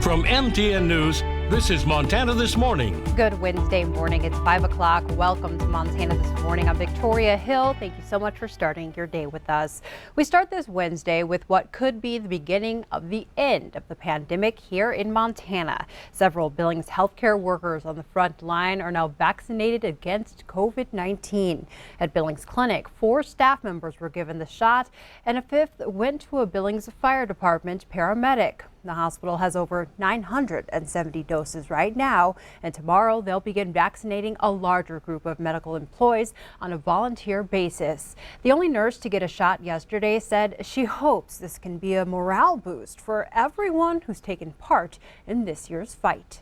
From MTN News, this is Montana This Morning. Good Wednesday morning. It's 5 o'clock. Welcome to Montana This Morning. I'm Victoria Hill. Thank you so much for starting your day with us. We start this Wednesday with what could be the beginning of the end of the pandemic here in Montana. Several Billings healthcare workers on the front line are now vaccinated against COVID-19. At Billings Clinic, 4 staff members were given the shot and a 5th went to a Billings Fire Department paramedic. The hospital has over 970 doses right now, and tomorrow they'll begin vaccinating a larger group of medical employees on a volunteer basis. The only nurse to get a shot yesterday said she hopes this can be a morale boost for everyone who's taken part in this year's fight.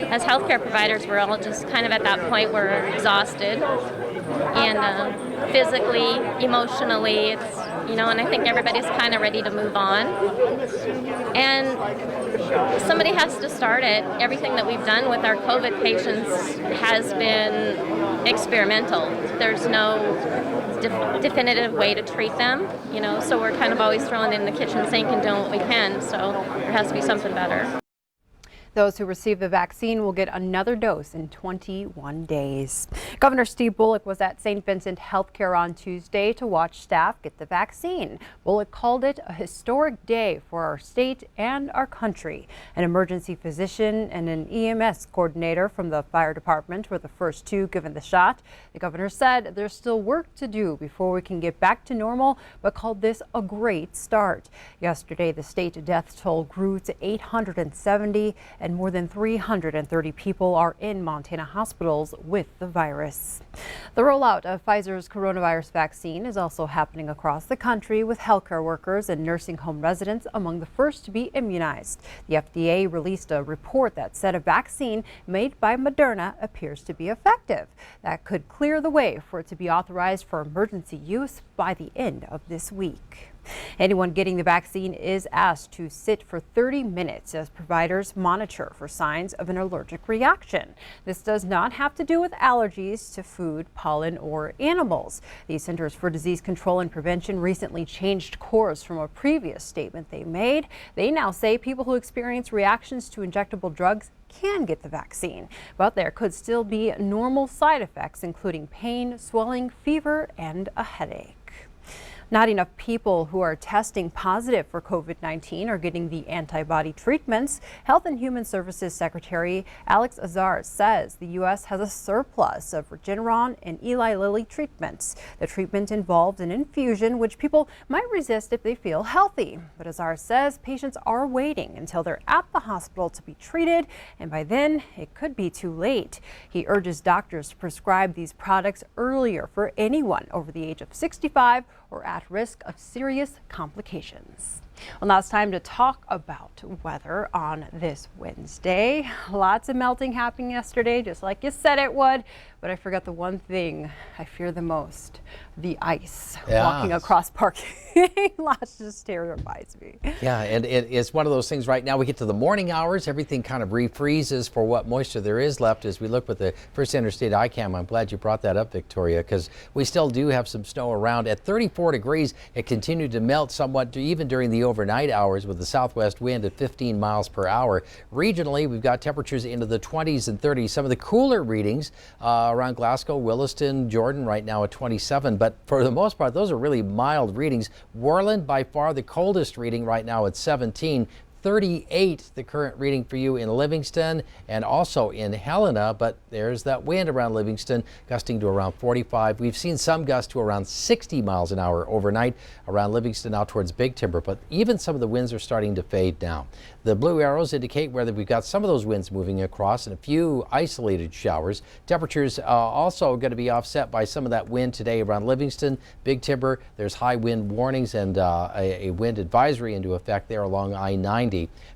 As healthcare providers, we're all just kind of at that point where we're exhausted and physically, emotionally, and I think everybody's kind of ready to move on. And somebody has to start it. Everything that we've done with our COVID patients has been experimental. There's no definitive way to treat them, so we're kind of always throwing in the kitchen sink and doing what we can, so there has to be something better. Those who receive the vaccine will get another dose in 21 days. Governor Steve Bullock was at St. Vincent Healthcare on Tuesday to watch staff get the vaccine. Bullock called it a historic day for our state and our country. An emergency physician and an EMS coordinator from the fire department were the first 2 given the shot. The governor said there's still work to do before we can get back to normal, but called this a great start. Yesterday, the state death toll grew to 870 and more than 330 people are in Montana hospitals with the virus. The rollout of Pfizer's coronavirus vaccine is also happening across the country, with healthcare workers and nursing home residents among the first to be immunized. The FDA released a report that said a vaccine made by Moderna appears to be effective. That could clear the way for it to be authorized for emergency use by the end of this week. Anyone getting the vaccine is asked to sit for 30 minutes as providers monitor for signs of an allergic reaction. This does not have to do with allergies to food, pollen, or animals. The Centers for Disease Control and Prevention recently changed course from a previous statement they made. They now say people who experience reactions to injectable drugs can get the vaccine, but there could still be normal side effects, including pain, swelling, fever, and a headache. Not enough people who are testing positive for COVID-19 are getting the antibody treatments. Health and Human Services Secretary Alex Azar says the U.S. has a surplus of Regeneron and Eli Lilly treatments. The treatment involves an infusion, which people might resist if they feel healthy. But Azar says patients are waiting until they're at the hospital to be treated, and by then it could be too late. He urges doctors to prescribe these products earlier for anyone over the age of 65 or at risk of serious complications. Well, now it's time to talk about weather on this Wednesday. Lots of melting happening yesterday, just like you said it would. But I forgot the one thing I fear the most, the ice. Yeah. Walking across parking lots just terrifies me. Yeah, and it's one of those things right now. We get to the morning hours, everything kind of refreezes for what moisture there is left as we look with the First Interstate iCam. I'm glad you brought that up, Victoria, because we still do have some snow around. At 34 degrees, it continued to melt somewhat even during the overnight hours with the southwest wind at 15 miles per hour. Regionally, we've got temperatures into the 20s and 30s. Some of the cooler readings around Glasgow, Williston, Jordan right now at 27. But for the most part, those are really mild readings. Worland, by far the coldest reading right now at 17. 38, the current reading for you in Livingston and also in Helena, but there's that wind around Livingston gusting to around 45. We've seen some gusts to around 60 miles an hour overnight around Livingston out towards Big Timber, but even some of the winds are starting to fade now. The blue arrows indicate whether we've got some of those winds moving across and a few isolated showers. Temperatures also going to be offset by some of that wind today around Livingston, Big Timber. There's high wind warnings and a wind advisory into effect there along I-90.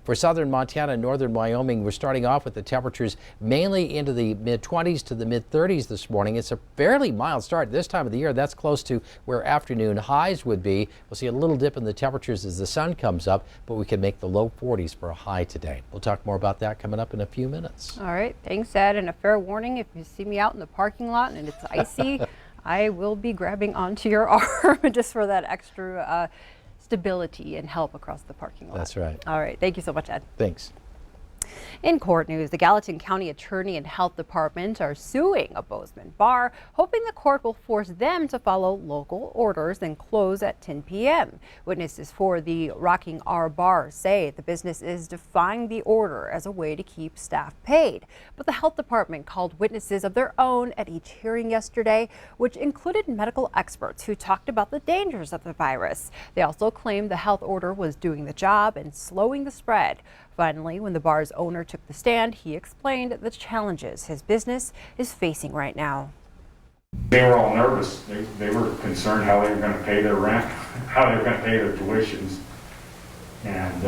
For southern Montana and northern Wyoming, we're starting off with the temperatures mainly into the mid-20s to the mid-30s this morning. It's a fairly mild start this time of the year. That's close to where afternoon highs would be. We'll see a little dip in the temperatures as the sun comes up, but we can make the low 40s for a high today. We'll talk more about that coming up in a few minutes. All right, thanks, Ed. And a fair warning, if you see me out in the parking lot and it's icy, I will be grabbing onto your arm just for that extra stability and help across the parking lot. That's right. All right. Thank you so much, Ed. Thanks. In court news, the Gallatin County Attorney and Health Department are suing a Bozeman bar, hoping the court will force them to follow local orders and close at 10 p.m. Witnesses for the Rocking R Bar say the business is defying the order as a way to keep staff paid. But the health department called witnesses of their own at each hearing yesterday, which included medical experts who talked about the dangers of the virus. They also claimed the health order was doing the job and slowing the spread. Finally, when the bar's owner took the stand, he explained the challenges his business is facing right now. They were all nervous. They were concerned how they were going to pay their rent, how they were going to pay their tuitions. And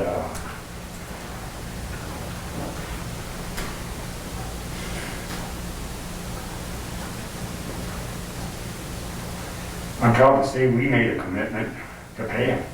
I'm proud to say we made a commitment to pay them.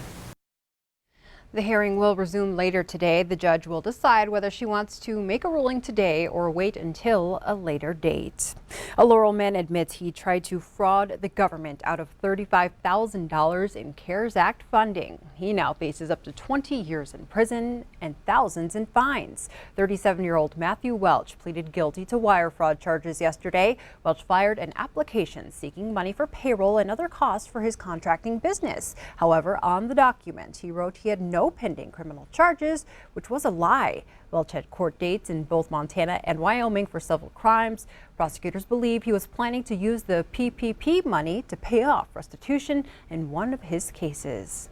The hearing will resume later today. The judge will decide whether she wants to make a ruling today or wait until a later date. A Laurel man admits he tried to fraud the government out of $35,000 in CARES Act funding. He now faces up to 20 years in prison and thousands in fines. 37-year-old Matthew Welch pleaded guilty to wire fraud charges yesterday. Welch filed an application seeking money for payroll and other costs for his contracting business. However, on the document, he wrote he had no pending criminal charges, which was a lie. Welch had court dates in both Montana and Wyoming for several crimes. Prosecutors believe he was planning to use the PPP money to pay off restitution in one of his cases.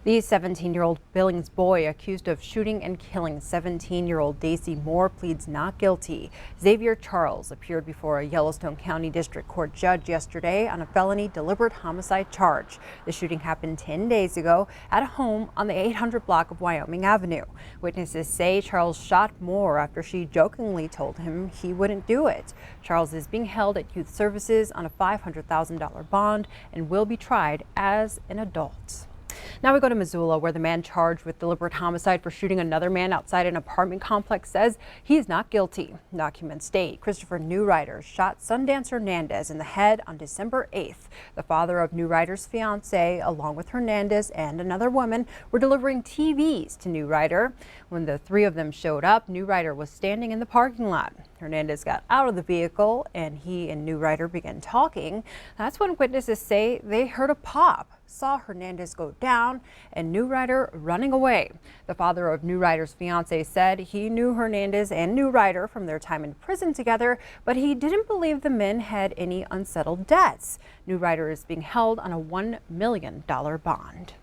The 17-year-old Billings boy accused of shooting and killing 17-year-old Daisy Moore pleads not guilty. Xavier Charles appeared before a Yellowstone County District Court judge yesterday on a felony deliberate homicide charge. The shooting happened 10 days ago at a home on the 800 block of Wyoming Avenue. Witnesses say Charles shot Moore after she jokingly told him he wouldn't do it. Charles is being held at Youth Services on a $500,000 bond and will be tried as an adult. Now we go to Missoula, where the man charged with deliberate homicide for shooting another man outside an apartment complex says he is not guilty. Documents state Christopher Newrider shot Sundance Hernandez in the head on December 8th. The father of Newrider's fiance, along with Hernandez and another woman, were delivering TVs to Newrider. When the three of them showed up, Newrider was standing in the parking lot. Hernandez got out of the vehicle and he and Newrider began talking. That's when witnesses say they heard a pop, saw Hernandez go down, and Newrider running away. The father of Newrider's fiance said he knew Hernandez and Newrider from their time in prison together, but he didn't believe the men had any unsettled debts. Newrider is being held on a $1 million bond.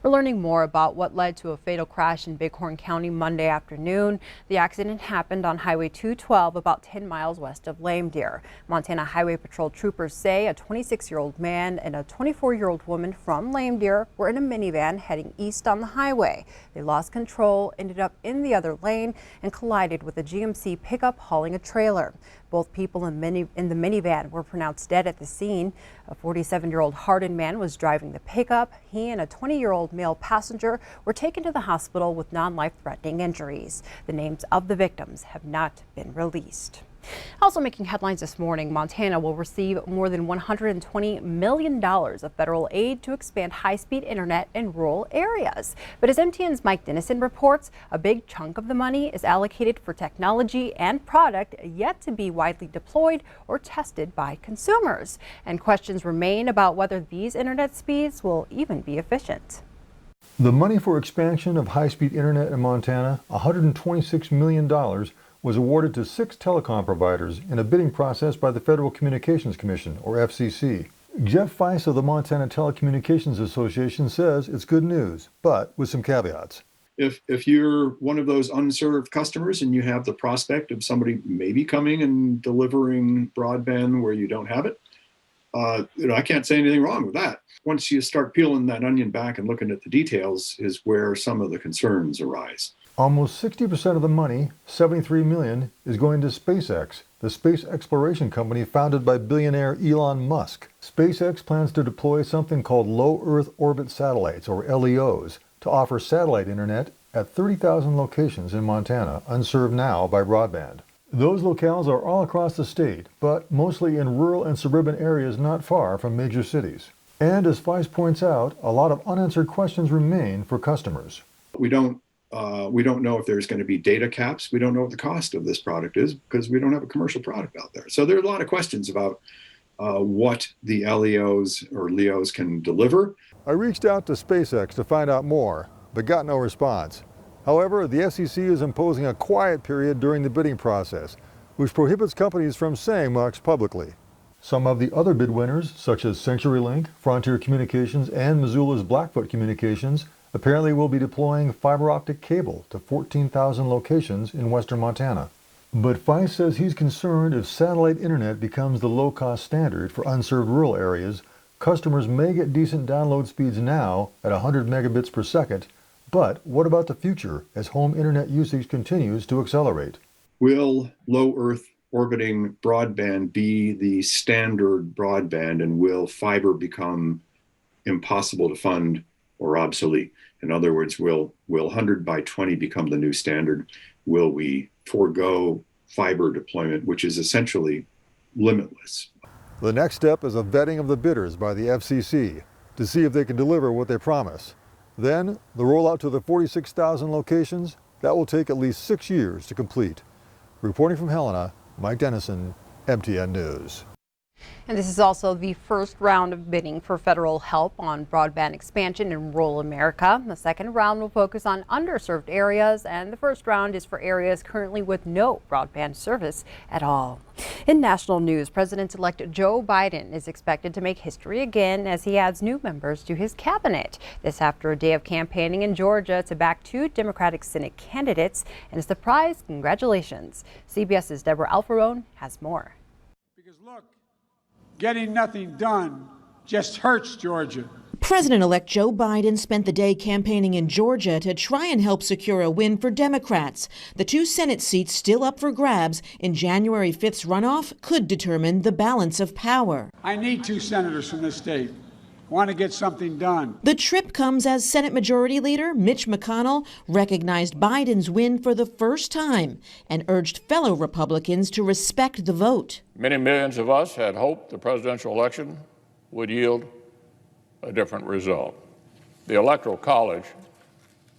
We're learning more about what led to a fatal crash in Bighorn County Monday afternoon. The accident happened on Highway 212 about 10 miles west of Lame Deer. Montana Highway Patrol troopers say a 26-year-old man and a 24-year-old woman from Lame Deer were in a minivan heading east on the highway. They lost control, ended up in the other lane, and collided with a GMC pickup hauling a trailer. Both people in the minivan were pronounced dead at the scene. A 47-year-old hardened man was driving the pickup. He and a 20-year-old male passenger were taken to the hospital with non-life-threatening injuries. The names of the victims have not been released. Also making headlines this morning, Montana will receive more than $120 million of federal aid to expand high-speed internet in rural areas. But as MTN's Mike Dennison reports, a big chunk of the money is allocated for technology and product yet to be widely deployed or tested by consumers. And questions remain about whether these internet speeds will even be efficient. The money for expansion of high-speed internet in Montana, $126 million, was awarded to 6 telecom providers in a bidding process by the Federal Communications Commission, or FCC. Jeff Weiss of the Montana Telecommunications Association says it's good news, but with some caveats. If you're one of those unserved customers and you have the prospect of somebody maybe coming and delivering broadband where you don't have it, I can't say anything wrong with that. Once you start peeling that onion back and looking at the details is where some of the concerns arise. Almost 60% of the money, $73 million, is going to SpaceX, the space exploration company founded by billionaire Elon Musk. SpaceX plans to deploy something called low Earth orbit satellites, or LEOs, to offer satellite internet at 30,000 locations in Montana, unserved now by broadband. Those locales are all across the state, but mostly in rural and suburban areas not far from major cities. And as Weiss points out, a lot of unanswered questions remain for customers. We don't We don't know if there's going to be data caps. We don't know what the cost of this product is because we don't have a commercial product out there. So there are a lot of questions about what the LEOs or LEOs can deliver. I reached out to SpaceX to find out more, but got no response. However, the FCC is imposing a quiet period during the bidding process, which prohibits companies from saying much publicly. Some of the other bid winners, such as CenturyLink, Frontier Communications, and Missoula's Blackfoot Communications, apparently will be deploying fiber optic cable to 14,000 locations in western Montana. But Feist says he's concerned if satellite internet becomes the low-cost standard for unserved rural areas, customers may get decent download speeds now at 100 megabits per second, but what about the future as home internet usage continues to accelerate? Will low Earth orbiting broadband be the standard broadband, and will fiber become impossible to fund or obsolete? In other words, will 100 by 20 become the new standard? Will we forego fiber deployment, which is essentially limitless? The next step is a vetting of the bidders by the FCC to see if they can deliver what they promise. Then, the rollout to the 46,000 locations, that will take at least 6 years to complete. Reporting from Helena, Mike Dennison, MTN News. And this is also the first round of bidding for federal help on broadband expansion in rural America. The second round will focus on underserved areas, and the first round is for areas currently with no broadband service at all. In national news, President-elect Joe Biden is expected to make history again as he adds new members to his cabinet. This after a day of campaigning in Georgia to back 2 Democratic Senate candidates. And a surprise congratulations. CBS's Deborah Alfarone has more. Because look, getting nothing done just hurts Georgia. President-elect Joe Biden spent the day campaigning in Georgia to try and help secure a win for Democrats. The 2 Senate seats still up for grabs in January 5th's runoff could determine the balance of power. I need 2 senators from this state. Want to get something done. The trip comes as Senate Majority Leader Mitch McConnell recognized Biden's win for the first time and urged fellow Republicans to respect the vote. Many millions of us had hoped the presidential election would yield a different result. The Electoral College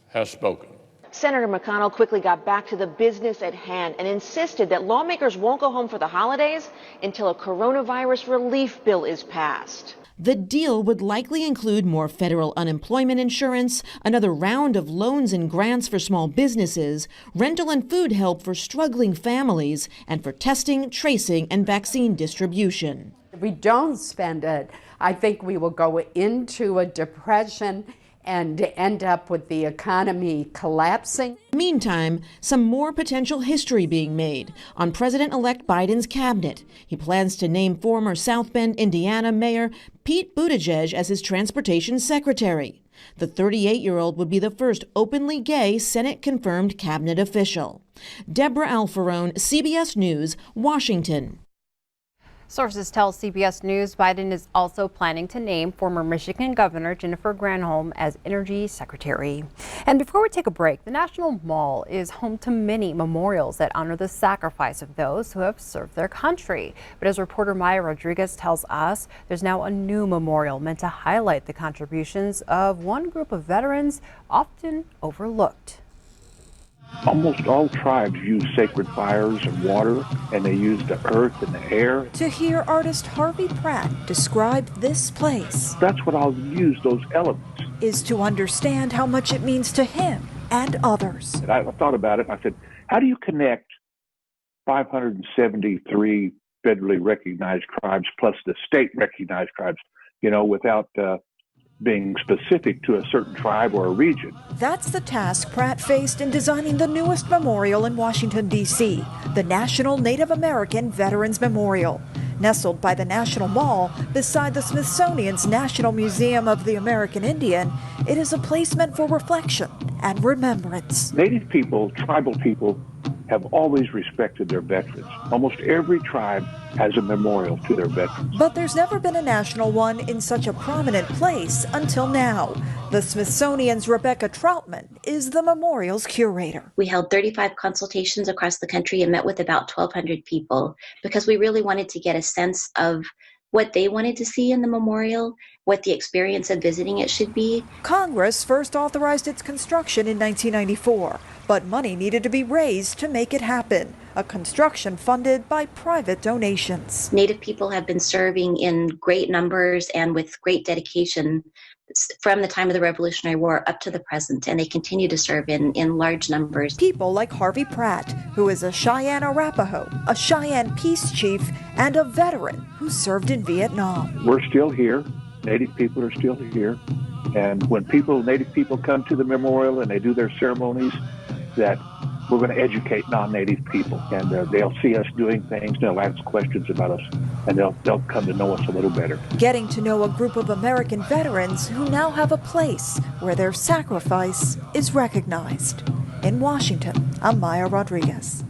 has spoken. Senator McConnell quickly got back to the business at hand and insisted that lawmakers won't go home for the holidays until a coronavirus relief bill is passed. The deal would likely include more federal unemployment insurance, another round of loans and grants for small businesses, rental and food help for struggling families, and for testing, tracing, and vaccine distribution. If we don't spend it, I think we will go into a depression and end up with the economy collapsing. Meantime, some more potential history being made on President-elect Biden's cabinet. He plans to name former South Bend, Indiana Mayor Pete Buttigieg as his transportation secretary. The 38-year-old would be the first openly gay Senate-confirmed cabinet official. Deborah Alfarone, CBS News, Washington. Sources tell CBS News Biden is also planning to name former Michigan Governor Jennifer Granholm as Energy Secretary. And before we take a break, the National Mall is home to many memorials that honor the sacrifice of those who have served their country. But as reporter Maya Rodriguez tells us, there's now a new memorial meant to highlight the contributions of one group of veterans often overlooked. Almost all tribes use sacred fires and water, and they use the earth and the air. To hear artist Harvey Pratt describe this place, that's what I'll use, those elements. Is to understand how much it means to him and others. And I thought about it, and I said, how do you connect 573 federally recognized tribes plus the state recognized tribes, without being specific to a certain tribe or a region? That's the task Pratt faced in designing the newest memorial in Washington, D.C., the National Native American Veterans Memorial. Nestled by the National Mall beside the Smithsonian's National Museum of the American Indian, it is a place meant for reflection and remembrance. Native people, tribal people, have always respected their veterans. Almost every tribe has a memorial to their veterans. But there's never been a national one in such a prominent place until now. The Smithsonian's Rebecca Troutman is the memorial's curator. We held 35 consultations across the country and met with about 1,200 people because we really wanted to get a sense of what they wanted to see in the memorial, what the experience of visiting it should be. Congress first authorized its construction in 1994, but money needed to be raised to make it happen. A construction funded by private donations. Native people have been serving in great numbers and with great dedication from the time of the Revolutionary War up to the present, and they continue to serve in large numbers. People like Harvey Pratt, who is a Cheyenne Arapaho, a Cheyenne peace chief, and a veteran who served in Vietnam. We're still here. Native people are still here. And when Native people come to the memorial and they do their ceremonies, that we're going to educate non-Native people, and they'll see us doing things, they'll ask questions about us, and they'll come to know us a little better. Getting to know a group of American veterans who now have a place where their sacrifice is recognized. In Washington, I'm Maya Rodriguez.